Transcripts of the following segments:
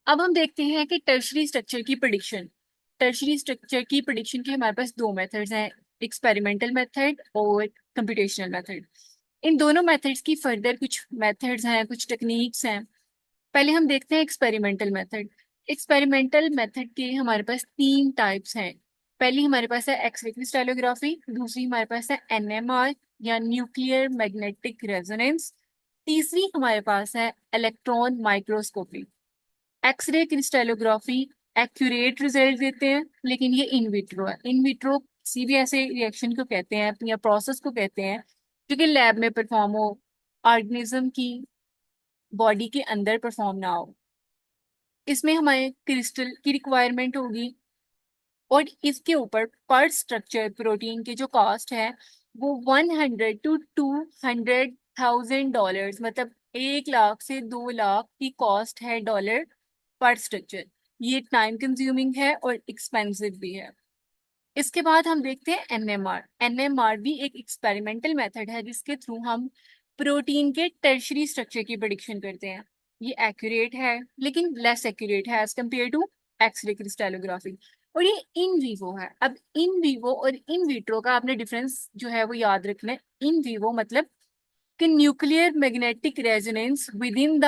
अब हम देखते हैं कि टर्शरी स्ट्रक्चर की प्रेडिक्शन। टर्शरी स्ट्रक्चर की प्रेडिक्शन के हमारे पास दो मेथड्स हैं, एक्सपेरिमेंटल मेथड और कंप्यूटेशनल मेथड। इन दोनों मेथड्स की फर्दर कुछ मेथड्स हैं, कुछ टेक्निक्स हैं। पहले हम देखते हैं एक्सपेरिमेंटल मेथड। एक्सपेरिमेंटल मेथड के हमारे पास तीन टाइप्स हैं। पहली हमारे पास है एक्सरे क्रिस्टलोग्राफी, दूसरी हमारे पास है एनएमआर या न्यूक्लियर मैग्नेटिक रेजोनेंस, तीसरी हमारे पास है electron microscopy. X-ray crystallography accurate result देते हैं, लेकिन ये इन विट्रो है। इन विट्रो किसी भी ऐसे रिएक्शन को कहते हैं या प्रोसेस को कहते हैं जो कि लैब में परफॉर्म हो, ऑर्गेनिज्म की बॉडी के अंदर परफॉर्म ना हो। इसमें हमारे क्रिस्टल की रिक्वायरमेंट होगी और इसके ऊपर पर स्ट्रक्चर प्रोटीन की जो कॉस्ट है वो 100 to 200,000 डॉलर्स, मतलब 1 लाख से 2 लाख की कॉस्ट है डॉलर पर स्ट्रक्चर। ये टाइम कंज्यूमिंग है और एक्सपेंसिव भी है। इसके बाद हम देखते हैं एनएमआर। एनएमआर भी एक एक्सपेरिमेंटल मेथड है जिसके थ्रू हम प्रोटीन के टर्शरी स्ट्रक्चर की प्रेडिक्शन करते हैं। ये एक्यूरेट है लेकिन लेस एक्यूरेट है as compared to X-ray crystallography. और ये इन वीवो है। अब इन वीवो और इन विट्रो का आपने डिफरेंस जो है वो याद रखना है। इन वीवो मतलब कि nuclear magnetic resonance with in the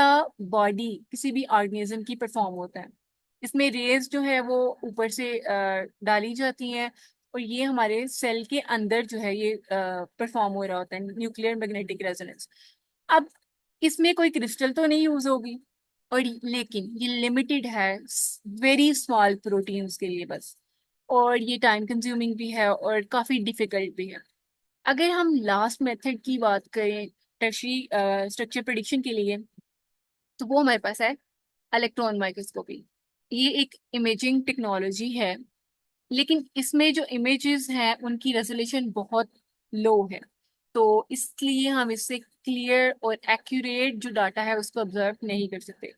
body किसी भी ऑर्गेनिज्म की परफॉर्म होता है। इसमें रेज जो है वो ऊपर से डाली जाती हैं और ये हमारे सेल के अंदर जो है ये परफॉर्म हो रहा होता है, न्यूक्लियर मैग्नेटिक रेजोनेंस। अब इसमें कोई क्रिस्टल तो नहीं यूज होगी, और लेकिन ये लिमिटेड है वेरी स्मॉल प्रोटीन्स के लिए बस। और ये टाइम कंज्यूमिंग भी है और काफी डिफिकल्ट भी है। अगर हम लास्ट मेथड की बात करें टर्शरी स्ट्रक्चर प्रेडिक्शन के लिए, तो वो हमारे पास है इलेक्ट्रॉन माइक्रोस्कोपी। ये एक इमेजिंग टेक्नोलॉजी है, लेकिन इसमें जो इमेजेस हैं उनकी रेजोल्यूशन बहुत लो है, तो इसलिए हम इससे क्लियर और एक्यूरेट जो डाटा है उसको ऑब्जर्व नहीं कर सकते।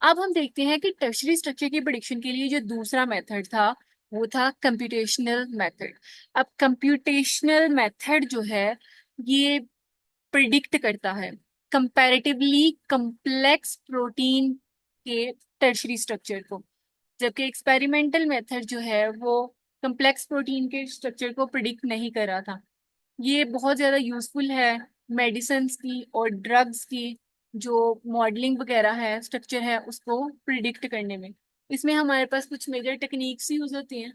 अब हम देखते हैं कि टर्शरी स्ट्रक्चर की प्रेडिक्शन के लिए जो दूसरा मेथड था वो था कंप्यूटेशनल मेथड। अब कंप्यूटेशनल मेथड जो है ये प्रिडिक्ट करता है कंपैरेटिवली कम्प्लेक्स प्रोटीन के टर्शरी स्ट्रक्चर को, जबकि एक्सपेरिमेंटल मेथड जो है वो कम्प्लेक्स प्रोटीन के स्ट्रक्चर को प्रिडिक्ट नहीं कर रहा था। ये बहुत ज़्यादा यूजफुल है मेडिसिन की और ड्रग्स की जो मॉडलिंग वगैरह है, स्ट्रक्चर है, उसको प्रिडिक्ट करने में। इसमें हमारे पास कुछ मेजर टेक्निक्स यूज होती हैं।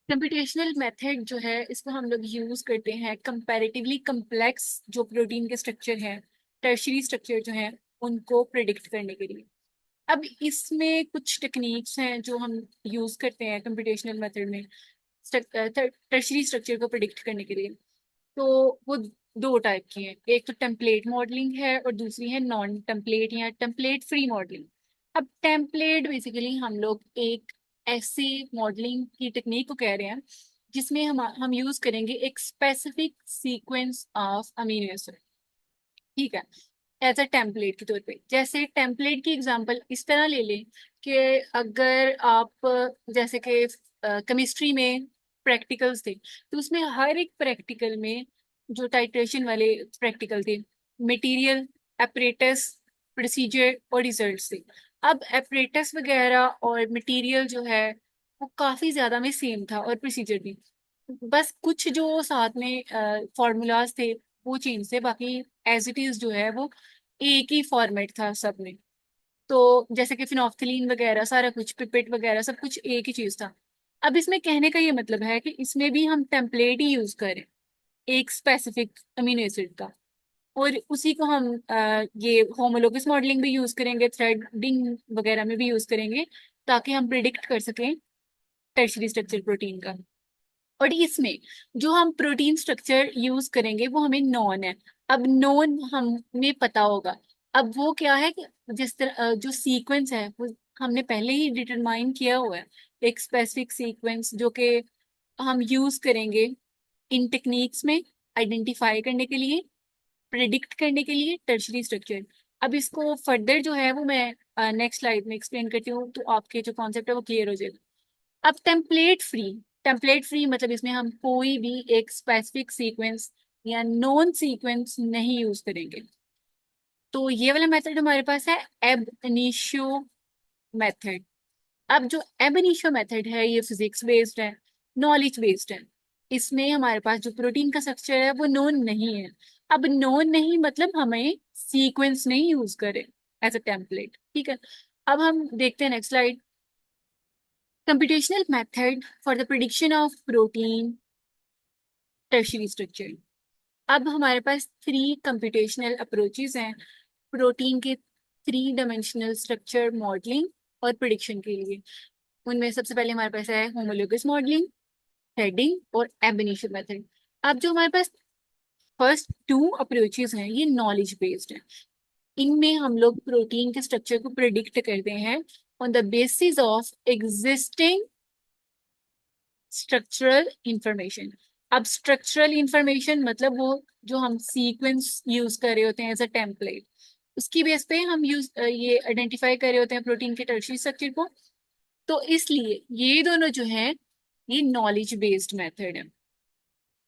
कंप्यूटेशनल मेथड जो है इसको हम लोग यूज करते हैं कंपैरेटिवली कम्प्लेक्स जो प्रोटीन के स्ट्रक्चर हैं, टर्शरी स्ट्रक्चर जो हैं, उनको प्रिडिक्ट करने के लिए। अब इसमें कुछ टेक्निक्स हैं जो हम यूज करते हैं कंप्यूटेशनल मेथड में टर्शरी स्ट्रक्चर को प्रिडिक्ट करने के लिए। तो वो दो टाइप की हैं, एक तो टेम्पलेट मॉडलिंग है और दूसरी है नॉन टेम्पलेट या टेम्पलेट फ्री मॉडलिंग। अब टेम्पलेट बेसिकली हम लोग एक ऐसी मॉडलिंग की टेक्निक को कह रहे हैं जिसमें हम यूज करेंगे एक specific sequence of amino acid. ठीक है, एज अ टेम्पलेट के तौर पे। जैसे टेम्पलेट की एग्जांपल इस तरह ले लें कि अगर आप जैसे कि केमिस्ट्री में प्रैक्टिकल्स थे, तो उसमें हर एक प्रैक्टिकल में जो टाइट्रेशन वाले प्रैक्टिकल थे, मटेरियल, एपरेटस, प्रोसीजर और रिजल्ट्स थे। अब एपरेटस वगैरह और मटेरियल जो है वो काफी ज्यादा में सेम था और प्रोसीजर भी, बस कुछ जो साथ में फॉर्मूलाज थे वो चेंज थे, बाकी एज इट इज जो है वो एक ही फॉर्मेट था सब में। तो जैसे कि फिनोफ्थलीन वगैरह सारा कुछ, पिपेट वगैरह सब कुछ एक ही चीज था। अब इसमें कहने का ये मतलब है कि इसमें भी हम टेम्पलेट ही यूज करें एक स्पेसिफिक अमीनो एसिड का, और उसी को हम ये होमोलोगस मॉडलिंग भी यूज करेंगे, थ्रेडिंग वगैरह में भी यूज करेंगे, ताकि हम प्रिडिक्ट कर सकें टर्शरी स्ट्रक्चर प्रोटीन का। और इसमें जो हम प्रोटीन स्ट्रक्चर यूज करेंगे वो हमें नॉन है। अब नॉन हमें पता होगा। अब वो क्या है कि जिस तरह जो सीक्वेंस है वो हमने पहले ही डिटरमाइन किया हुआ है, एक स्पेसिफिक सीक्वेंस जो कि हम यूज करेंगे इन टेक्निक्स में आइडेंटिफाई करने के लिए, प्रिडिक्ट करने के लिए टर्शरी स्ट्रक्चर। अब इसको फर्दर जो है वो मैं नेक्स्ट स्लाइड में एक्सप्लेन करती हूँ, तो आपके जो कॉन्सेप्ट है वो क्लियर हो जाएगा। अब टेम्पलेट फ्री मतलब इसमें हम कोई भी एक स्पेसिफिक सीक्वेंस या नॉन सीक्वेंस नहीं यूज करेंगे। तो ये वाला मेथड हमारे पास है एब इनिशियो मेथड। अब जो एब इनिशियो मेथड है ये फिजिक्स बेस्ड है, नॉलेज बेस्ड है। इसमें हमारे पास जो प्रोटीन का स्ट्रक्चर है वो नोन नहीं है। अब नोन नहीं मतलब हमें सीक्वेंस नहीं यूज करे एज अ टेम्पलेट, ठीक है। अब हम देखते हैं next slide. Computational method for the prediction of protein tertiary structure. अब हमारे पास 3 कंप्यूटेशनल अप्रोचेस हैं प्रोटीन के 3 डायमेंशनल स्ट्रक्चर मॉडलिंग और प्रिडिक्शन के लिए। उनमें सबसे पहले हमारे पास है होमोलोगस मॉडलिंग, हेडिंग और एब इनिशियो मेथड। अब जो हमारे पास फर्स्ट 2 अप्रोचेस हैं ये नॉलेज बेस्ड है। इनमें हम लोग प्रोटीन के स्ट्रक्चर को प्रिडिक्ट करते हैं on the basis of existing structural information. अब स्ट्रक्चरल इंफॉर्मेशन मतलब वो जो हम सीक्वेंस यूज कर रहे होते हैं एज अ टेम्पलेट, उसकी बेस पे हम ये आइडेंटिफाई कर रहे होते हैं प्रोटीन के टर्शियरी स्ट्रक्चर को। तो इसलिए ये दोनों जो है ये नॉलेज बेस्ड मेथड है।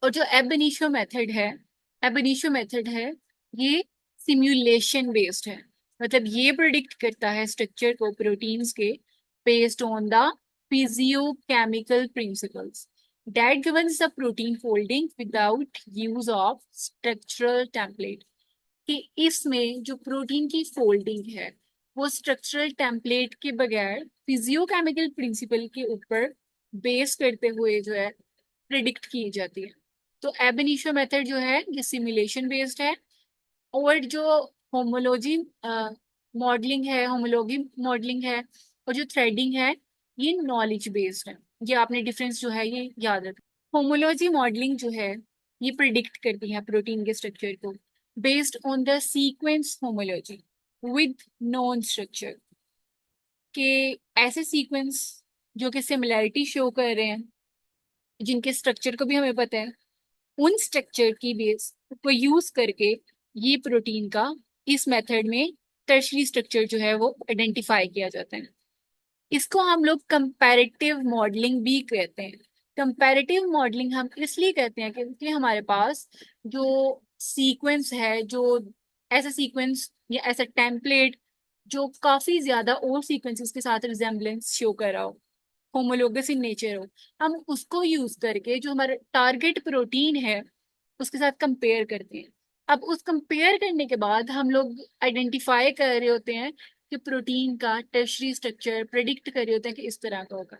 और जो एब इनिशियो मेथड है ये सिमुलेशन बेस्ड है। मतलब ये प्रिडिक्ट करता है स्ट्रक्चर को प्रोटीन्स के based on the physicochemical principles that governs the protein folding without use of structural template. कि इसमें जो प्रोटीन की फोल्डिंग है वो स्ट्रक्चरल टेम्पलेट के बगैर फिजियोकेमिकल प्रिंसिपल के ऊपर बेस करते हुए जो है प्रिडिक्ट की जाती है। तो एब इनिशियो मेथड जो है ये सिमुलेशन बेस्ड है। और जो होमोलॉजी होमोलॉगी मॉडलिंग है और जो थ्रेडिंग है ये नॉलेज बेस्ड है। ये आपने डिफरेंस जो है ये याद रखना। होमोलॉजी मॉडलिंग जो है ये प्रिडिक्ट करती है प्रोटीन के स्ट्रक्चर को based on the sequence homology with non structure के ऐसे सीक्वेंस जो कि सिमिलैरिटी शो कर रहे हैं जिनके स्ट्रक्चर को भी हमें पता है, उन स्ट्रक्चर की बेस को यूज करके ये प्रोटीन का इस मेथड में टर्शरी स्ट्रक्चर जो है वो आइडेंटिफाई किया जाता है। इसको हम लोग कंपैरेटिव मॉडलिंग भी कहते हैं। कंपैरेटिव मॉडलिंग हम इसलिए कहते हैं क्योंकि हमारे पास जो सीक्वेंस है, जो ऐसा सीक्वेंस या ऐसा टेम्पलेट जो काफी ज्यादा और सीक्वेंसेस के साथ रिजेम्बलेंस शो कर रहा हो, होमोलोगस इन नेचर हो, हम उसको यूज करके जो हमारा टारगेट प्रोटीन है उसके साथ कंपेयर करते हैं। अब उस कंपेयर करने के बाद हम लोग आइडेंटिफाई कर रहे होते हैं कि प्रोटीन का टर्शरी स्ट्रक्चर प्रेडिक्ट कर रहे होते हैं कि इस तरह का होगा।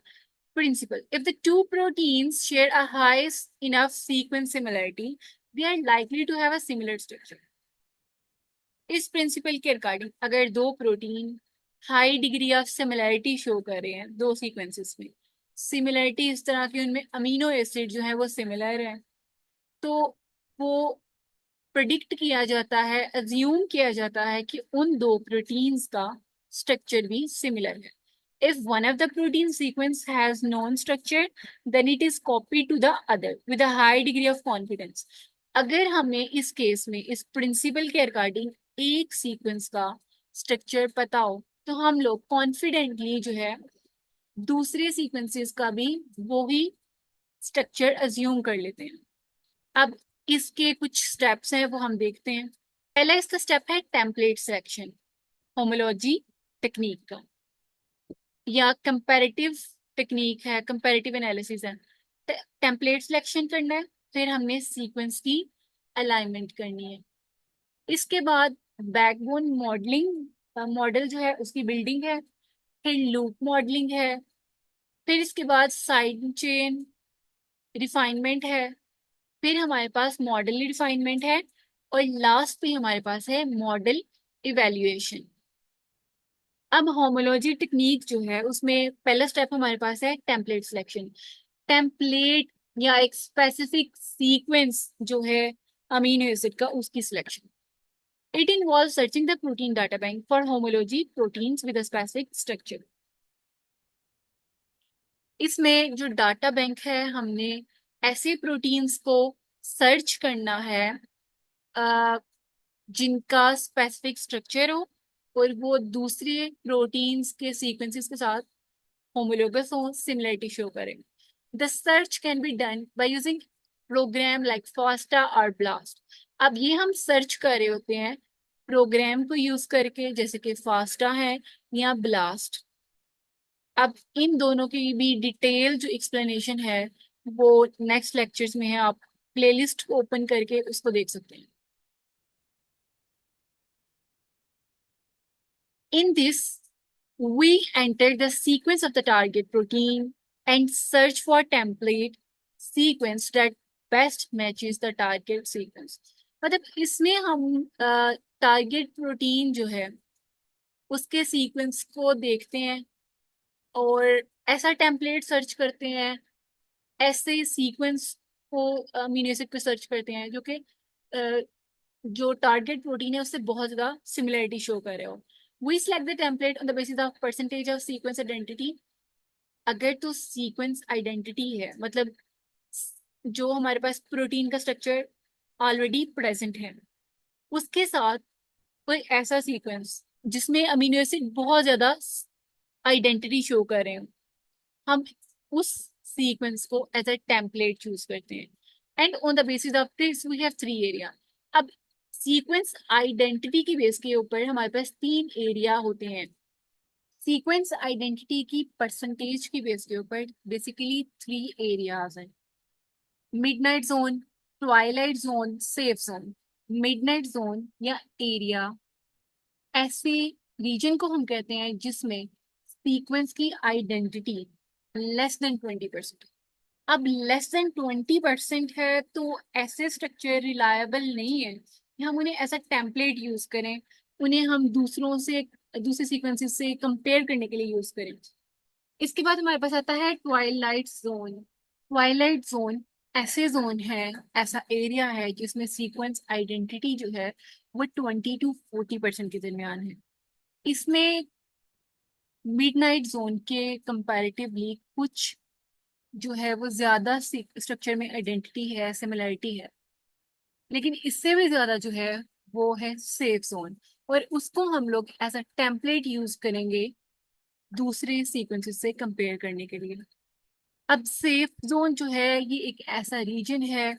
Principle, if the two proteins share a high enough sequence similarity they are likely to have a similar structure. इस प्रिंसिपल के अकॉर्डिंग अगर 2 protein high degree of similarity show कर रहे हैं 2 सीक्वेंसेस में, सिमिलैरिटी इस तरह की उनमें अमीनो एसिड जो है वो सिमिलर है, तो वो प्रिडिक्ट किया जाता है, अज्यूम किया जाता है कि उन 2 प्रोटीन्स का स्ट्रक्चर भी सिमिलर है। If one of the protein sequence has known structure, then it is copied to the other with a high degree of confidence. अगर हमें इस केस में इस प्रिंसिपल के अकॉर्डिंग एक सीक्वेंस का स्ट्रक्चर पता हो तो हम लोग कॉन्फिडेंटली जो है दूसरे सीक्वेंसेस का भी वो ही स्ट्रक्चर अज्यूम कर लेते हैं। अब इसके कुछ स्टेप्स हैं वो हम देखते हैं। पहला इसका स्टेप है टेम्पलेट सिलेक्शन, होमोलॉजी टेक्निक का या कंपैरेटिव टेक्निक है, कंपैरेटिव एनालिसिस है। टेम्पलेट सिलेक्शन करना है, फिर हमने सीक्वेंस की अलाइनमेंट करनी है। इसके बाद बैकबोन मॉडलिंग, मॉडल जो है उसकी बिल्डिंग है, फिर लूप मॉडलिंग है, फिर इसके बाद साइड चेन रिफाइनमेंट है, फिर हमारे पास मॉडल रिफाइनमेंट है और लास्ट पे हमारे पास है मॉडल इवेल्युएशन। अब होमोलॉजी टेक्निक जो है उसमें पहला स्टेप हमारे पास है टेम्पलेट सिलेक्शन। टेम्पलेट या एक स्पेसिफिक सीक्वेंस जो है अमीनो एसिड का उसकी selection. It involve searching the protein data bank for homology proteins with a specific structure. इसमें जो डाटा बैंक है हमने ऐसे प्रोटीन्स को सर्च करना है जिनका स्पेसिफिक स्ट्रक्चर हो और वो दूसरे प्रोटीन्स के सीक्वेंसेस के साथ होमोलोगस हो, सिमिलरिटी शो करें। The search can be done by using program like FASTA और ब्लास्ट। अब ये हम सर्च कर रहे होते हैं प्रोग्राम को यूज करके, जैसे कि फास्टा है या ब्लास्ट। अब इन दोनों की भी डिटेल जो एक्सप्लेनेशन है वो नेक्स्ट लेक्चर्स में है, आप प्लेलिस्ट को ओपन करके उसको देख सकते हैं। In this, we enter the sequence of the target protein and search for template sequence that best matches the target sequence। मतलब इसमें हम टारगेट प्रोटीन जो है उसके सीक्वेंस को देखते हैं और ऐसा टेम्पलेट सर्च करते हैं, ऐसे सीक्वेंस को अमीनो एसिड पे सर्च करते हैं जो कि जो टारगेट प्रोटीन है उससे बहुत ज्यादा सिमिलरिटी शो कर रहे हो। We select the template on the basis of percentage of sequence identity. अगर तो सीक्वेंस आइडेंटिटी है, मतलब जो हमारे पास प्रोटीन का स्ट्रक्चर ऑलरेडी प्रेजेंट है उसके साथ कोई ऐसा सीक्वेंस जिसमें अमीनो एसिड बहुत ज्यादा आइडेंटिटी शो कर रहे हो, हम उस सीक्वेंस को एज अ टेम्पलेट चूज करते हैं। And on the basis of this we have three area. अब सीक्वेंस आइडेंटिटी की बेस के ऊपर हमारे पास तीन एरिया होते हैं। सीक्वेंस आइडेंटिटी की परसेंटेज की बेस के ऊपर बेसिकली थ्री एरियाज हैं: midnight zone, twilight zone, safe zone. Midnight zone या एरिया ऐसे रीजन को हम कहते हैं जिसमें सीक्वेंस की आइडेंटिटी लेस देन 20%। अब लेस देन 20% है तो ऐसे स्ट्रक्चर रिलायबल नहीं है कि हम उन्हें ऐसा टेम्पलेट यूज करें, उन्हें हम दूसरों से दूसरे सीक्वेंसेस से कंपेयर करने के लिए यूज करें। इसके बाद हमारे पास आता है ट्वाइलाइट जोन। ट्वाइलाइट जोन ऐसे जोन है, ऐसा एरिया है जिसमें सीक्वेंस आइडेंटिटी जो है वो 20 to 40% के दरमियान है। इसमें मिडनाइट जोन के कंपैरेटिवली कुछ जो है वो ज्यादा स्ट्रक्चर में आइडेंटिटी है, सिमिलरिटी है, लेकिन इससे भी ज्यादा जो है वो है सेफ जोन, और उसको हम लोग एज अ टेम्पलेट यूज करेंगे दूसरे सीक्वेंसेस से कंपेयर करने के लिए। अब सेफ जोन जो है ये एक ऐसा रीजन है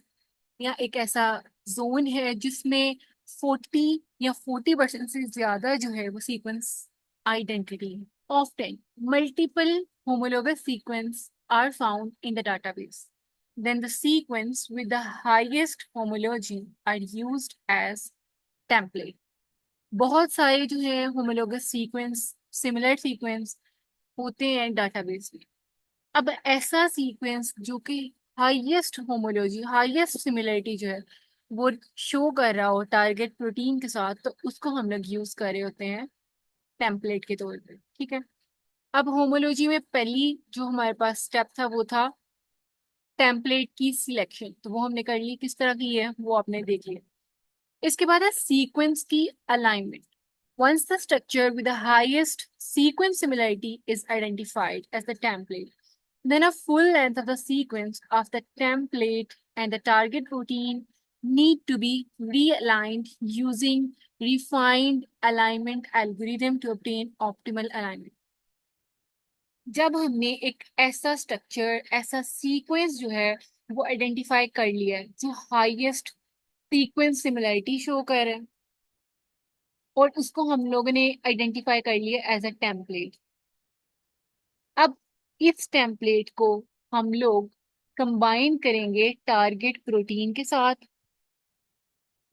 या एक ऐसा जोन है जिसमें 40 या 40% से ज्यादा जो है वो सीक्वेंस आइडेंटिटी है। Often, multiple homologous sequences are found in the database. Then the sequence with the highest homology are used as template. बहुत सारे जो है homologous sequence, similar sequence होते हैं database में। अब ऐसा sequence जो कि highest homology, highest similarity जो है वो शो कर रहा हो टारगेट प्रोटीन के साथ, तो उसको हम लोग यूज कर रहे होते हैं टेम्पलेट के तौर पे। ठीक है। अब होमोलॉजी में पहली जो हमारे पास स्टेप था वो था टेम्पलेट की सिलेक्शन, तो वो हमने कर ली। किस तरह की है वो आपने देख लिया। इसके बाद है सीक्वेंस की alignment. Once the structure with the highest sequence similarity is identified as the template, then a full length of the sequence of the template and the target protein need to be realigned using refined alignment algorithm to obtain optimal alignment। जब हमने एक ऐसा structure, ऐसा sequence जो है वो identify कर लिया है जो हाईएस्ट सीक्वेंस सिमिलरिटी शो कर है, और उसको हम लोगों ने आइडेंटिफाई कर लिया एज अ टेम्पलेट। अब इस टेम्पलेट को हम लोग कंबाइन करेंगे टारगेट प्रोटीन के साथ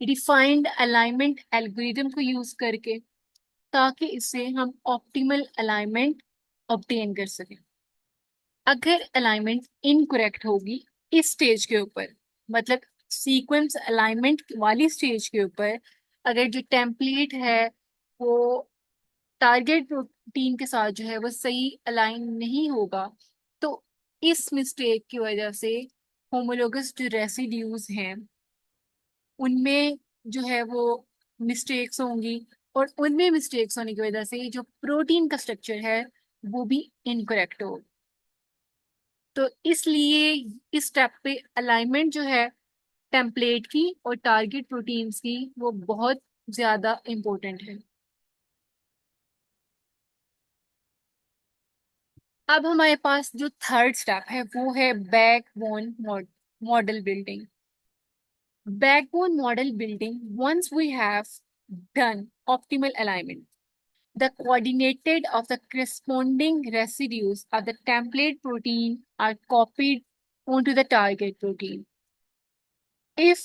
रिफाइंड अलाइनमेंट एल्गोरिथम को यूज करके, ताकि इससे हम ऑप्टिमल अलाइनमेंट ऑब्टेन कर सकें। अगर अलाइनमेंट इनकरेक्ट होगी इस स्टेज के ऊपर, मतलब सीक्वेंस अलाइनमेंट वाली स्टेज के ऊपर, अगर जो टेम्पलेट है वो टारगेट प्रोटीन के साथ जो है वो सही अलाइन नहीं होगा, तो इस मिस्टेक की वजह से होमोलोगस जो रेसिड्यूज हैं उनमें जो है वो मिस्टेक्स होंगी, और उनमें मिस्टेक्स होने की वजह से जो प्रोटीन का स्ट्रक्चर है वो भी इनकरेक्ट होगा। तो इसलिए इस स्टेप पे अलाइनमेंट जो है टेम्पलेट की और टारगेट प्रोटीन्स की वो बहुत ज्यादा इंपॉर्टेंट है। अब हमारे पास जो थर्ड स्टेप है वो है backbone model building. Backbone model building, once we have done optimal alignment, the coordinated of the corresponding residues of the template protein are copied onto the target protein. If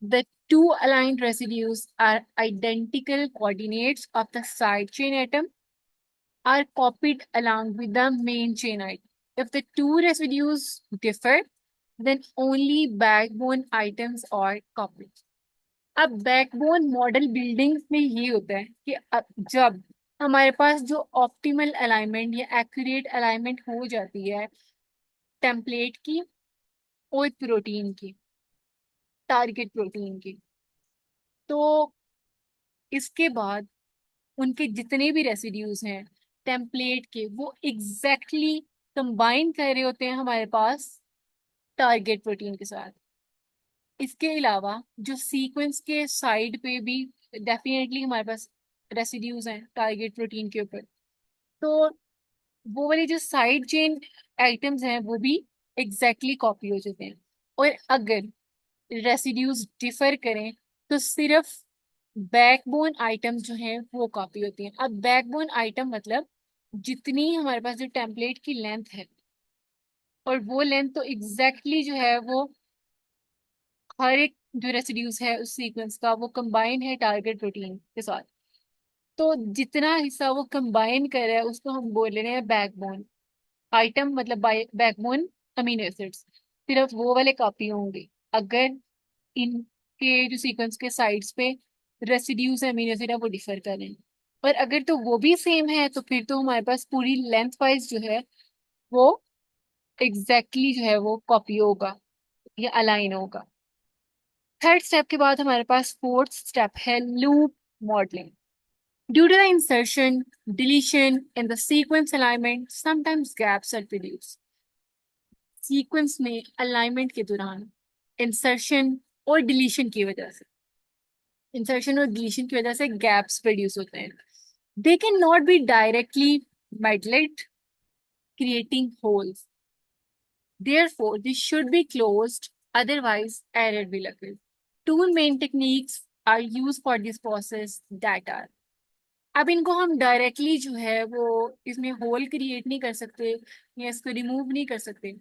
the two aligned residues are identical, coordinates of the side chain atom are copied along with the main chain item. If the two residues differ, then only backbone items are copied. अब backbone model building में ये होता है कि जब हमारे पास जो optimal alignment या एक्यूरेट अलाइनमेंट हो जाती है टेम्पलेट की और प्रोटीन की, टारगेट प्रोटीन की, तो इसके बाद उनके जितने भी रेसिड्यूज हैं टेम्पलेट के वो एग्जैक्टली कंबाइन कर रहे होते हैं हमारे पास टारगेट प्रोटीन के साथ। इसके अलावा जो सीक्वेंस के साइड पे भी डेफिनेटली हमारे पास रेसिड्यूज हैं टारगेट प्रोटीन के ऊपर, तो वो वाले जो साइड चेन आइटम्स हैं वो भी एग्जैक्टली कॉपी हो जाते हैं। और अगर रेसिड्यूज डिफर करें तो सिर्फ बैकबोन आइटम्स जो हैं वो कॉपी होती हैं। अब बैकबोन आइटम मतलब जितनी हमारे पास जो टेम्पलेट की लेंथ है, और वो लेंथ तो एग्जैक्टली जो है वो हर एक जो रेसिड्यूज है उस सीक्वेंस का वो कंबाइन है टारगेट प्रोटीन के साथ। तो जितना हिस्सा वो कंबाइन कर रहा है उसको हम बोल रहे हैं बैकबोन आइटम, मतलब बैकबोन अमीनो एसिड्स। सिर्फ वो वाले कॉपी होंगे अगर इनके जो सीक्वेंस के साइड्स पे रेसिड्यूज है अमीनो एसिड है वो डिफर करें। और अगर तो वो भी सेम है तो फिर तो हमारे पास पूरी लेंथ वाइज जो है वो एग्जैक्टली जो है वो कॉपी होगा या अलाइन होगा। थर्ड स्टेप के बाद हमारे पास फोर्थ स्टेप है loop modelling. Due to the insertion, deletion in the sequence alignment, sometimes gaps are produced. Sequence में अलाइनमेंट के दौरान इंसर्शन और डिलीशन की वजह से इंसर्शन और डिलीशन की वजह से गैप्स प्रोड्यूस होते हैं। They can not be directly mediated creating holes, therefore they should be closed, otherwise error will occur. Two main techniques are used for this process that are, अब इनको हम directly जो है वो इसमें होल क्रिएट नहीं कर सकते या इसको रिमूव नहीं कर सकते,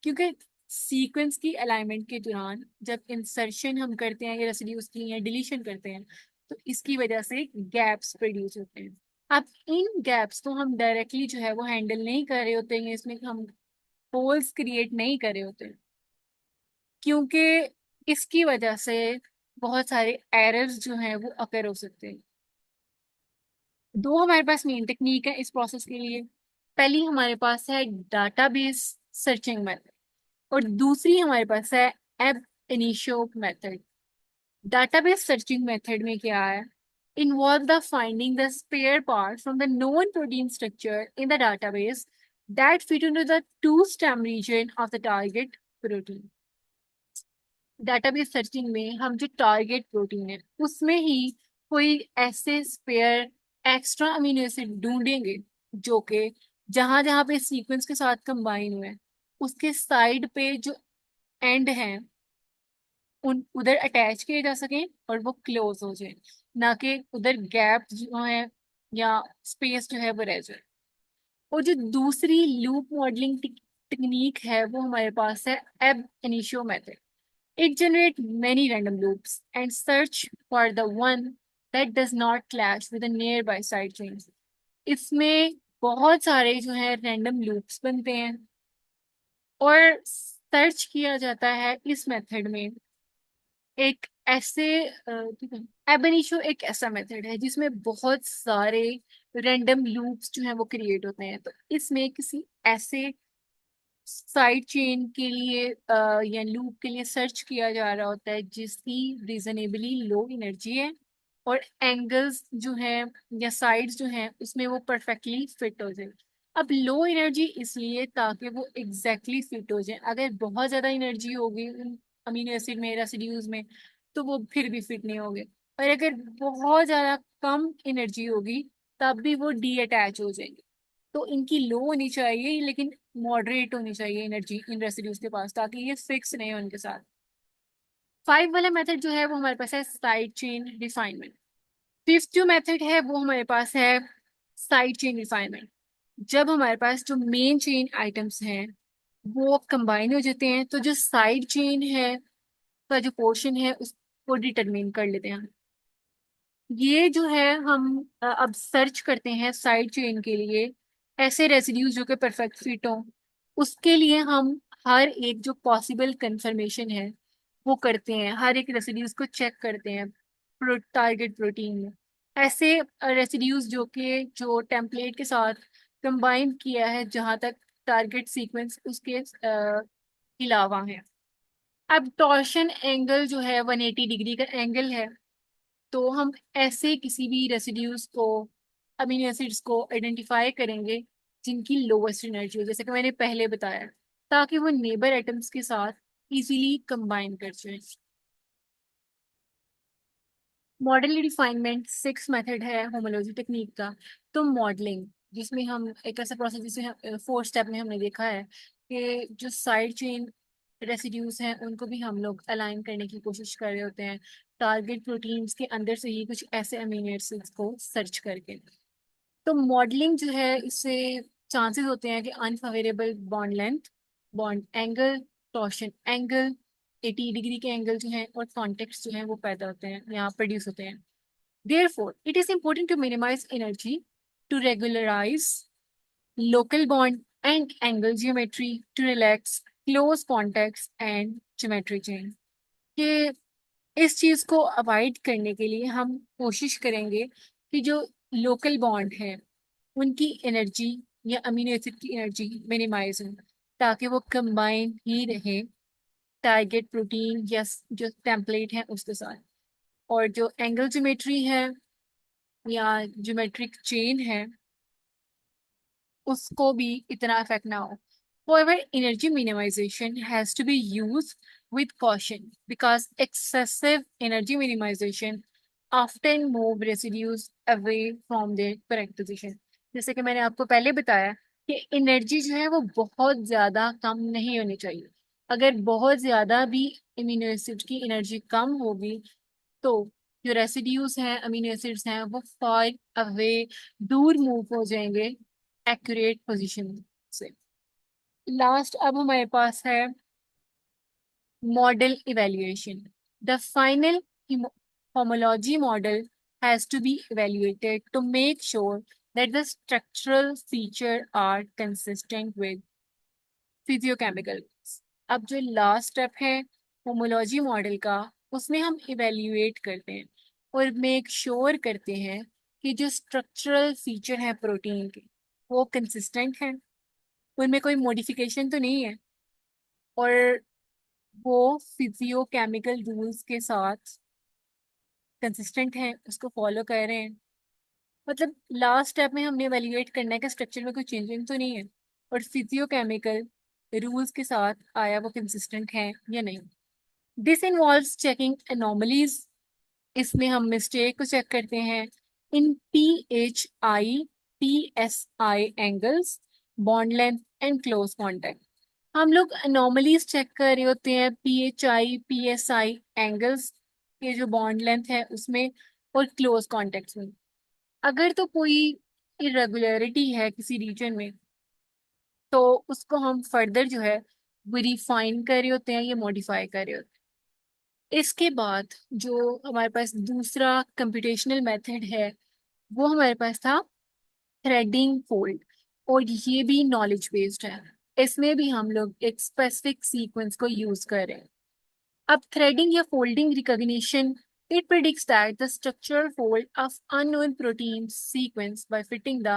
क्योंकि सीक्वेंस की अलाइनमेंट के दौरान जब इंसर्शन हम करते हैं या रेसिड्यूज की या डिलीशन करते हैं तो इसकी वजह से गैप्स प्रोड्यूस होते हैं। अब इन गैप्स को हम डायरेक्टली जो है वो हैंडल नहीं कर रहे होते हैं, इसमें हम होल्स क्रिएट नहीं कर रहे होते, क्योंकि इसकी वजह से बहुत सारे एरर्स जो हैं वो अकर हो सकते हैं। दो हमारे पास मेन टेक्निक है इस प्रोसेस के लिए। पहली हमारे पास है डाटाबेस सर्चिंग मेथड और दूसरी हमारे पास है ab initio method. Database searching method में क्या है? Involve the finding the spare part from the known protein structure in the database that fit into the two stem region of the target protein. Database searching में हम जो target protein है उसमें ही कोई ऐसे स्पेयर एक्स्ट्रा अमीनो एसिड ढूंढेंगे जो कि जहां जहां पे सीक्वेंस के साथ कंबाइन हुए हैं उसके साइड पे जो एंड हैं उन उधर अटैच किए जा सकें और वो क्लोज हो जाए, ना कि उधर गैप जो है या स्पेस जो है वो रह जाए। और जो दूसरी लूप मॉडलिंग टेक्निक है वो हमारे पास है ab initio method. It generates many random loops and search for the one that does not clash with the nearby side chains. इसमें बहुत सारे जो है रैंडम लूप्स बनते हैं और सर्च किया जाता है इस मेथड में। एक ऐसे एब इनिशियो एक ऐसा मेथड है जिसमें बहुत सारे रैंडम लूप्स जो है वो क्रिएट होते हैं। तो इसमें किसी ऐसे साइड चेन के लिए या लूप के लिए सर्च किया जा रहा होता है जिसकी रीजनेबली लो एनर्जी है और एंगल्स जो है या साइड्स जो हैं उसमें वो परफेक्टली फिट हो जाए। अब लो एनर्जी इसलिए ताकि वो एग्जैक्टली फिट हो जाए। अगर बहुत ज़्यादा एनर्जी होगी उन अमीनो एसिड में रेसिड्यूज में तो वो फिर भी फिट नहीं होंगे, और अगर बहुत ज़्यादा कम एनर्जी होगी तब भी वो डी अटैच हो जाएंगे। तो इनकी लो होनी चाहिए, लेकिन मॉडरेट होनी चाहिए एनर्जी इन रेसिड्यूज के पास, ताकि ये फिक्स नहीं हो उनके साथ। 5 वाला मेथड जो है वो हमारे पास है साइड चेन रिफाइनमेंट। फिफ्थ जो मेथड है वो हमारे पास है साइड चेन रिफाइनमेंट। जब हमारे पास जो मेन चेन आइटम्स हैं वो कंबाइन हो जाते हैं, तो जो साइड चेन है का जो पोर्शन है उसको डिटरमिन कर लेते हैं। ये जो है हम अब सर्च करते हैं साइड चेन के लिए ऐसे रेसिड्यूज जो कि परफेक्ट फिट हो। उसके लिए हम हर एक जो पॉसिबल कंफर्मेशन है वो करते हैं, हर एक रेसिड्यूज को चेक करते हैं टारगेट प्रोटीन में। ऐसे रेसिड्यूज जो टेम्पलेट के साथ कंबाइन किया है जहां तक टारगेट सीक्वेंस उसके अलावा है। अब टॉर्शन एंगल जो है 180 डिग्री का एंगल है, तो हम ऐसे किसी भी रेसिड्यूज को, अमीनो एसिड्स को आइडेंटिफाई करेंगे जिनकी लोवेस्ट एनर्जी हो, जैसे कि मैंने पहले बताया, ताकि वो नेबर एटम्स के साथ इजीली कंबाइन कर जाए। मॉडल रिफाइनमेंट 6 मेथड है होमोलॉजी टेक्निक का। तो मॉडलिंग, जिसमें हम एक ऐसा प्रोसेस जिसमें 4 स्टेप में हमने देखा है कि जो साइड चेन रेसिड्यूज हैं उनको भी हम लोग अलाइन करने की कोशिश कर रहे होते हैं टारगेट प्रोटीन्स के अंदर से ही कुछ ऐसे अमीनो एसिड्स को सर्च करके। तो मॉडलिंग जो है, इससे चांसेस होते हैं कि unfavourable bond length, bond angle, torsion angle, 80 degree के एंगल जो हैं और कॉन्टेक्ट जो हैं वो पैदा होते हैं, यहाँ प्रोड्यूस होते हैं। Therefore, it is important to minimize energy, to regularize local bond and angle geometry, to relax close contacts and geometry chain। कि इस चीज को अवॉइड करने के लिए हम कोशिश करेंगे कि जो लोकल बॉन्ड है उनकी एनर्जी या अमीनो एसिड की एनर्जी मिनिमाइज हो, ताकि वो कंबाइन ही रहे टारगेट प्रोटीन या जो टेम्पलेट है उसके साथ। और जो एंगल ज्योमेट्री है या ज्योमेट्रिक चेन है उसको भी इतना इफेक्ट ना हो। However, energy minimization has to be used with caution because excessive energy minimization often move residues away from their correct position। जैसे कि मैंने आपको पहले बताया कि एनर्जी जो है वो बहुत ज्यादा कम नहीं होनी चाहिए। अगर बहुत ज्यादा भी अमीनो एसिड की एनर्जी कम होगी तो जो रेसिड्यूज हैं, अमीनो एसिड्स हैं, वो फार अवे, दूर मूव हो जाएंगे एक्यूरेट पोजीशन से। लास्ट अब हमारे पास है model evaluation. The final homology model has to be evaluated to make sure that the structural features are consistent with physicochemical. अब जो लास्ट स्टेप है होमोलॉजी मॉडल का, उसमें हम इवेल्युएट करते हैं और मेक श्योर करते हैं कि जो स्ट्रक्चरल फीचर है प्रोटीन के वो कंसिस्टेंट है, उनमें कोई मॉडिफिकेशन तो नहीं है, और वो फिजियोकेमिकल रूल्स के साथ कंसिस्टेंट है, उसको फॉलो कर रहे हैं। मतलब लास्ट स्टेप में हमने इवेल्युएट करना है कि स्ट्रक्चर में कोई चेंजिंग तो नहीं है और फिजियोकेमिकल रूल्स के साथ आया वो कंसिस्टेंट है या नहीं। This involves checking anomalies. इसमें हम मिस्टेक को चेक करते हैं इन PHI PSI angles, bond length and close contact. हम लोग एनोमलीज चेक कर रहे होते हैं PHI PSI एंगल्स के जो बॉन्ड लेंथ है उसमें और क्लोज कॉन्टेक्ट में। अगर तो कोई इरेगुलरिटी है किसी रीजन में तो उसको हम फर्दर जो है वो रिफाइन कर रहे होते हैं या मॉडिफाई कर रहे होते हैं। इसके बाद जो हमारे पास दूसरा कंप्यूटेशनल मेथड है वो हमारे पास था थ्रेडिंग फोल्ड, और ये भी नॉलेज बेस्ड है। इसमें भी हम लोग एक स्पेसिफिक सीक्वेंस को यूज कर रहे हैं। अब थ्रेडिंग या folding recognition, it predicts that the structural fold of unknown protein sequence by fitting the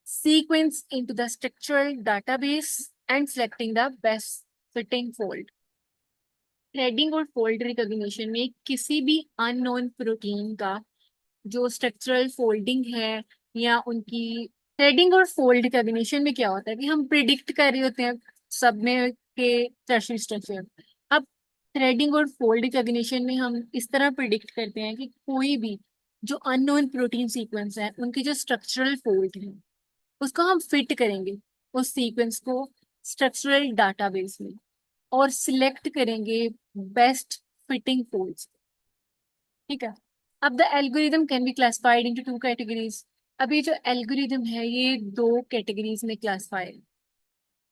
sequence into the structural database and selecting the best fitting fold। Threading और fold recognition में किसी भी unknown protein का जो structural folding है या उनकी, threading और फोल्ड रिकॉग्निशन में क्या होता है कि हम प्रिडिक्ट कर रहे होते हैं सब में के टर्शियरी स्ट्रक्चर। अब थ्रेडिंग और फोल्ड रिकॉग्निशन में हम इस तरह प्रिडिक्ट करते हैं कि कोई भी जो अननोन प्रोटीन सीक्वेंस है उनके जो स्ट्रक्चरल फोल्ड है उसको हम फिट करेंगे उस सीक्वेंस को स्ट्रक्चरल डाटाबेस में, और सिलेक्ट करेंगे बेस्ट फिटिंग फोल्ड्स। ठीक है। अब the algorithm can be classified into two categories. अब ये जो एल्गोरिदम है ये दो कैटेगरीज में classified,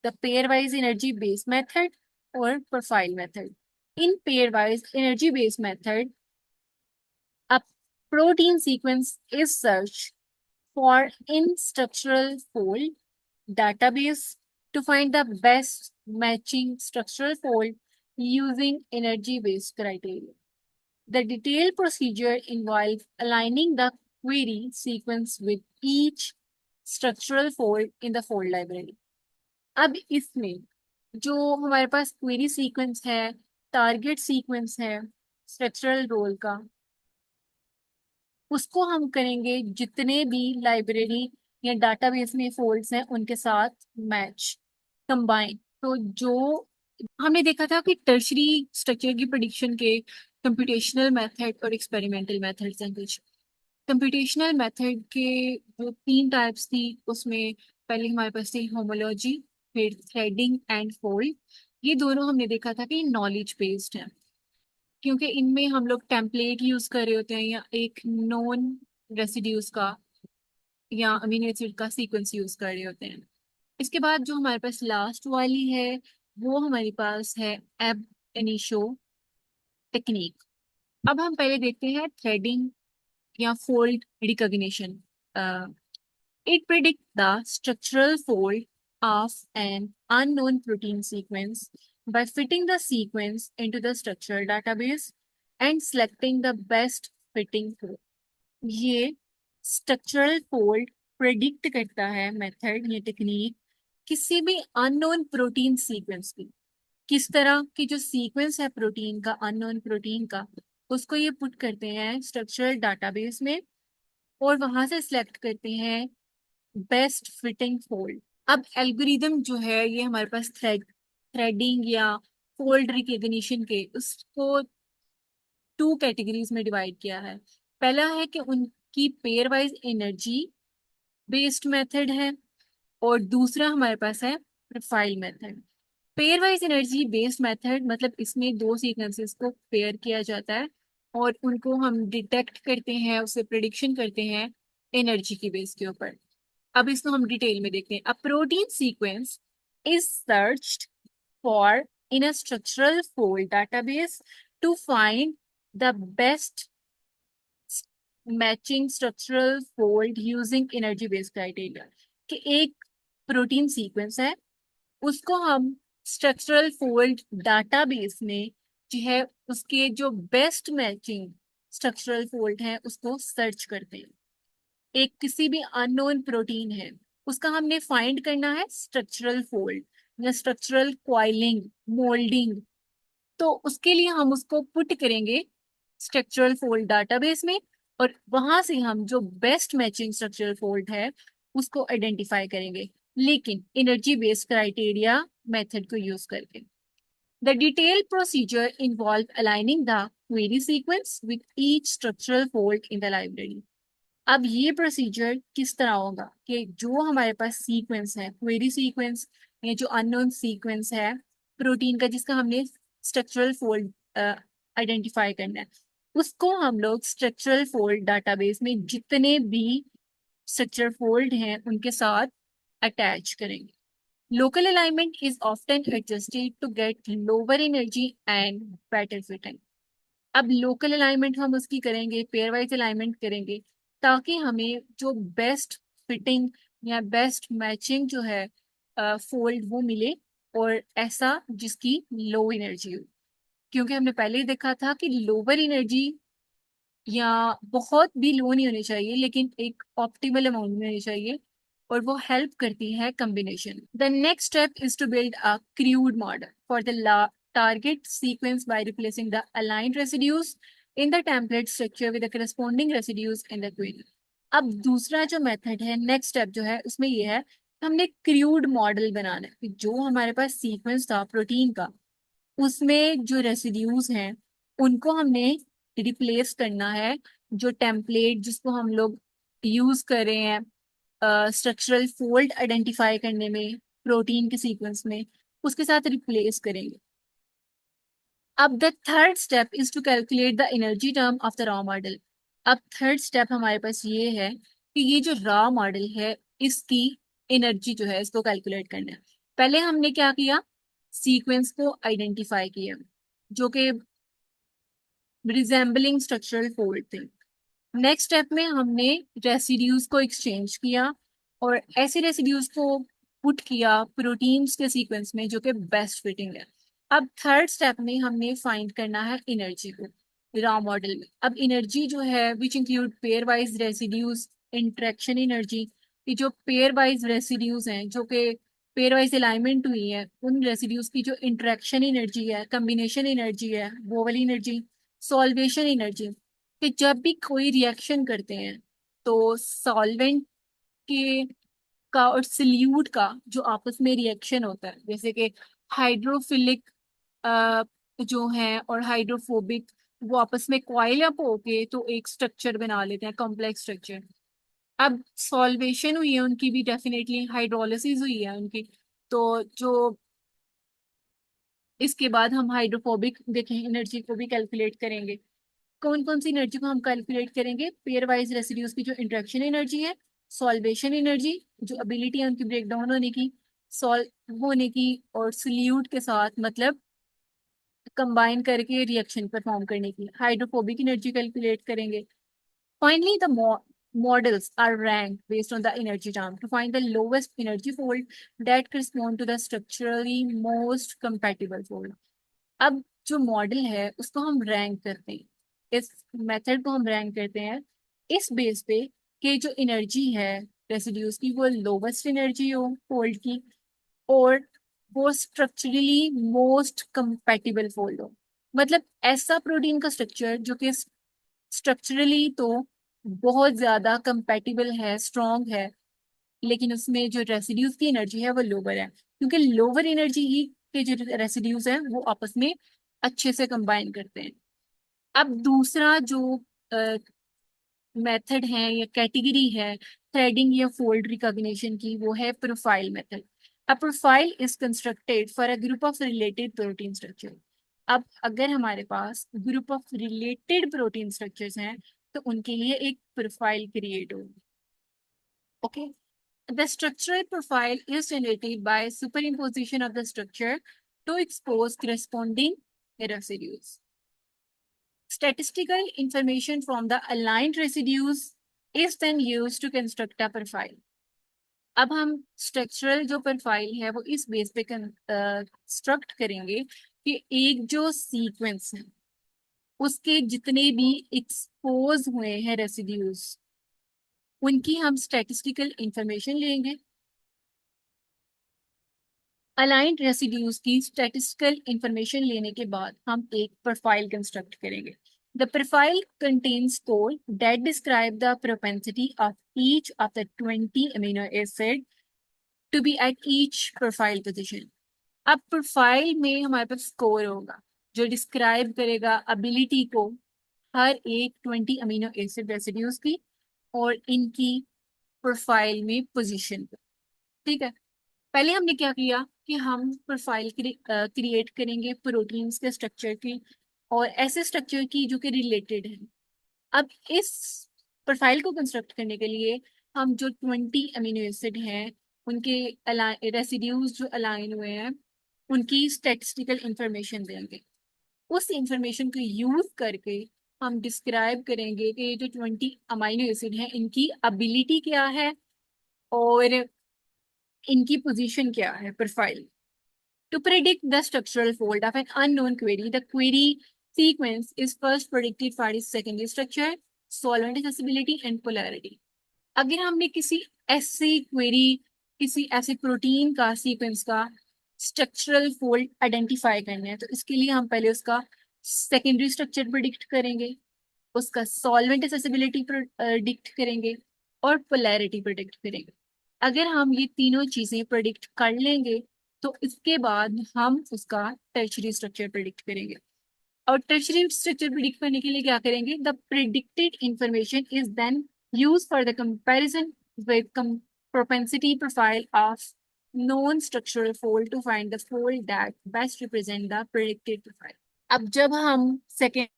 the pairwise energy based method और profile method. In pairwise energy based method, a protein sequence is searched for in structural fold database to find the best matching structural fold using energy based criteria. The detailed procedure involves aligning the query sequence with each structural fold in the fold library. अब इसमें जो हमारे पास query sequence है, target sequence है structural role का, उसको हम करेंगे जितने भी लाइब्रेरी या डाटाबेस में फोल्ड्स हैं उनके साथ मैच, कंबाइन। तो जो हमने देखा था कि टर्शरी स्ट्रक्चर की प्रिडिक्शन के कंप्यूटेशनल मेथड और एक्सपेरिमेंटल मेथड्स हैं कुछ। कंप्यूटेशनल मेथड के जो तीन टाइप्स थी उसमें पहले हमारे पास थी होमोलॉजी, फिर थ्रेडिंग एंड फोल्ड। ये दोनों हमने देखा था कि नॉलेज बेस्ड है, क्योंकि इनमें हम लोग टेम्पलेट यूज कर रहे होते हैं या एक नॉन रेसिड्यूज का या अमीनो एसिड का सीक्वेंस यूज कर रहे होते हैं। इसके बाद जो हमारे पास लास्ट वाली है वो हमारे पास है एब इनिशो टेक्निक। अब हम पहले देखते हैं थ्रेडिंग या fold recognition. It predicts the structural fold of an unknown protein sequence by fitting the sequence into the structural database and selecting the best fitting fold. ये स्ट्रक्चरल फोल्ड प्रेडिक्ट करता है method, ये technique, किसी भी unknown protein sequence की। किस तरह की जो सीक्वेंस है प्रोटीन का, अननोन प्रोटीन का, उसको ये पुट करते हैं स्ट्रक्चरल डाटाबेस में और वहां से सिलेक्ट करते हैं बेस्ट फिटिंग फोल्ड। अब एल्गोरिदम जो है ये हमारे पास थ्रेडिंग या फोल्ड रिकग्निशन के उसको टू कैटेगरीज में डिवाइड किया है। पहला है कि उनकी pair wise energy based method है, और दूसरा हमारे पास है profile method. Pair wise energy based method मतलब इसमें दो सीक्वेंसेस को पेयर किया जाता है और उनको हम डिटेक्ट करते हैं, उससे प्रिडिक्शन करते हैं एनर्जी की बेस के ऊपर। अब इसको हम डिटेल में देखते हैं। A protein sequence is searched for in a structural fold database to find the best matching structural fold using energy based criteria. कि एक प्रोटीन सीक्वेंस है, उसको हम स्ट्रक्चरल फोल्ड डाटाबेस में जो है उसके जो बेस्ट मैचिंग स्ट्रक्चरल फोल्ड है उसको सर्च करते हैं। एक किसी भी अननोन प्रोटीन है, उसका हमने फाइंड करना है स्ट्रक्चरल फोल्ड या स्ट्रक्चरल क्वाइलिंग, मोल्डिंग। तो उसके लिए हम उसको पुट करेंगे स्ट्रक्चरल फोल्ड डाटाबेस में और वहां से हम जो बेस्ट मैचिंग स्ट्रक्चरल फोल्ड है उसको आइडेंटिफाई करेंगे, लेकिन एनर्जी बेस्ड क्राइटेरिया मेथड को यूज करके। The detailed procedure involve aligning the query sequence with each structural fold in the library. अब ये प्रोसीजर किस तरह होगा कि जो हमारे पास सीक्वेंस है, क्वेरी सीक्वेंस या जो अननोन सीक्वेंस है प्रोटीन का जिसका हमने स्ट्रक्चरल फोल्ड आइडेंटिफाई करना है, उसको हम लोग स्ट्रक्चरल फोल्ड डाटाबेस में जितने भी स्ट्रक्चर फोल्ड हैं उनके साथ अटैच करेंगे। Local alignment is often adjusted to get lower energy and better fitting. अब लोकल अलाइनमेंट हम उसकी करेंगे, पेयर वाइज अलाइनमेंट करेंगे ताकि हमें जो बेस्ट फिटिंग या बेस्ट मैचिंग जो है फोल्ड वो मिले, और ऐसा जिसकी लो एनर्जी हो। क्योंकि हमने पहले ही देखा था कि लोअर एनर्जी या बहुत भी लो नहीं होनी चाहिए लेकिन एक ऑप्टिमल अमाउंट में होनी चाहिए, और वो हेल्प करती है combination. The next step is to build a crude model for the target sequence by replacing the aligned residues in the template structure with the corresponding residues in the query. अब दूसरा जो method है, next step जो है उसमें ये है कि हमने क्रूड मॉडल बनाना है कि जो हमारे पास सीक्वेंस था प्रोटीन का उसमें जो रेसिड्यूज हैं उनको हमने रिप्लेस करना है, जो टेम्पलेट जिसको हम लोग यूज कर रहे हैं स्ट्रक्चरल फोल्ड आइडेंटिफाई करने में, प्रोटीन के सीक्वेंस में, उसके साथ रिप्लेस करेंगे। अब the third step is to calculate the energy term of the raw model. अब थर्ड स्टेप हमारे पास ये है कि ये जो रॉ मॉडल है इसकी एनर्जी जो है इसको कैलकुलेट करना है। पहले हमने क्या किया, सीक्वेंस को आइडेंटिफाई किया जो कि रिजेंबलिंग स्ट्रक्चरल फोल्ड थे। नेक्स्ट स्टेप में हमने रेसिड्यूज को एक्सचेंज किया और ऐसे रेसिड्यूज को पुट किया प्रोटीन्स के सीक्वेंस में जो कि बेस्ट फिटिंग है। अब थर्ड स्टेप में हमने फाइंड करना है एनर्जी को रॉ मॉडल में। अब एनर्जी जो है which include pair wise residues, interaction energy, कि जो पेयर वाइज रेसिड्यूज हैं जो कि पेयर वाइज अलाइनमेंट हुई है उन रेसिड्यूज की जो इंटरेक्शन एनर्जी है, कम्बिनेशन एनर्जी है, वो वाली एनर्जी, सॉल्वेशन एनर्जी, कि जब भी कोई रिएक्शन करते हैं तो सॉल्वेंट के का और सल्यूट का जो आपस में रिएक्शन होता है, जैसे कि हाइड्रोफिलिक जो है और हाइड्रोफोबिक, वो आपस में कॉइल अप होके तो एक स्ट्रक्चर बना लेते हैं, कॉम्प्लेक्स स्ट्रक्चर। अब सॉल्वेशन हुई है उनकी भी, डेफिनेटली हाइड्रोलिसिस हुई है उनकी। तो जो इसके बाद हम हाइड्रोफोबिक देखें एनर्जी को भी कैलकुलेट करेंगे। कौन कौन सी एनर्जी को हम कैलकुलेट करेंगे, पेयर वाइज रेसिड्यूज की जो इंटरेक्शन एनर्जी है, सॉल्वेशन एनर्जी जो एबिलिटी है उनकी ब्रेक डाउन होने की, सॉल्व होने की, और सल्यूट के साथ मतलब कंबाइन करके रिएक्शन परफॉर्म करने की, हाइड्रोफोबिक एनर्जी कैलकुलेट करेंगे। Finally the models are ranked based on the energy term to find the lowest energy fold that correspond to the structurally most compatible fold. अब जो model है उसको हम rank करते हैं, इस मेथड को हम रैंक करते हैं इस बेस पे कि जो एनर्जी है रेसिड्यूज की वो लोवेस्ट एनर्जी हो फोल्ड की, और वो स्ट्रक्चरली मोस्ट कंपैटिबल फोल्ड हो। मतलब ऐसा प्रोटीन का स्ट्रक्चर जो कि स्ट्रक्चरली तो बहुत ज्यादा कंपैटिबल है, स्ट्रॉन्ग है, लेकिन उसमें जो रेसिड्यूज की एनर्जी है वो लोअर है, क्योंकि लोअर एनर्जी ही के जो रेसिड्यूज हैं वो आपस में अच्छे से कंबाइन करते हैं। अब दूसरा जो मेथड है या कैटेगरी है थ्रेडिंग या फोल्ड रिकॉग्निशन की, वो है profile method. A profile is constructed for a group of related protein structure. अब अगर हमारे पास group of related protein structures हैं तो उनके लिए एक प्रोफाइल क्रिएट होगी। Okay, the structural profile is generated by superimposition of the structure to expose corresponding residues. Statistical information from the aligned residues is then used to construct a profile. अब हम structural जो profile है वो इस base पे construct करेंगे कि एक जो सीक्वेंस है उसके जितने भी एक्सपोज हुए हैं रेसिड्यूज उनकी हम स्टैटिस्टिकल इंफॉर्मेशन लेंगे। अलाइंड रेसिड्यूज की स्टैटिस्टिकल इंफॉर्मेशन लेने के बाद हम एक प्रोफाइल कंस्ट्रक्ट करेंगे। The profile contains code that describe the propensity of each of the 20 amino acid to be at each profile position. अब प्रोफाइल में हमारे पास स्कोर होगा जो डिस्क्राइब करेगा एबिलिटी को हर एक 20 अमीनो एसिड रेसिड्यूज की और इनकी प्रोफाइल में पोजीशन को। ठीक है, पहले हमने क्या किया कि हम प्रोफाइल क्रिएट करेंगे प्रोटीन्स के स्ट्रक्चर की और ऐसे स्ट्रक्चर की जो कि रिलेटेड है। अब इस प्रोफाइल को कंस्ट्रक्ट करने के लिए हम जो 20 अमीनो एसिड हैं उनके रेसिड्यूज जो अलाइन हुए हैं उनकी स्टैटिस्टिकल इंफॉर्मेशन देंगे। उस इंफॉर्मेशन को यूज करके हम डिस्क्राइब करेंगे कि ये जो 20 अमीनो एसिड हैं इनकी एबिलिटी क्या है और इनकी पोजीशन क्या है profile. To predict the structural fold of an unknown query, the query sequence is first predicted for its secondary structure, solvent accessibility and polarity. अगर हमने किसी ऐसी क्वेरी, किसी ऐसे प्रोटीन का सीक्वेंस का स्ट्रक्चरल फोल्ड आइडेंटिफाई करना है तो इसके लिए हम पहले उसका सेकेंडरी स्ट्रक्चर प्रिडिक्ट करेंगे, उसका सॉल्वेंट एक्सेसिबिलिटी प्रिडिक्ट करेंगे और पोलैरिटी प्रिडिक्ट करेंगे। अगर हम ये तीनों चीजें प्रिडिक्ट कर लेंगे तो इसके बाद हम उसका टर्शरी स्ट्रक्चर प्रिडिक्ट करेंगे। और टर्शरी स्ट्रक्चर प्रिडिक्ट करने के लिए क्या करेंगे, the predicted information is then use for the comparison with propensity profile of known structural fold to find the fold that best represent the predicted profile. अब जब हम सेकेंड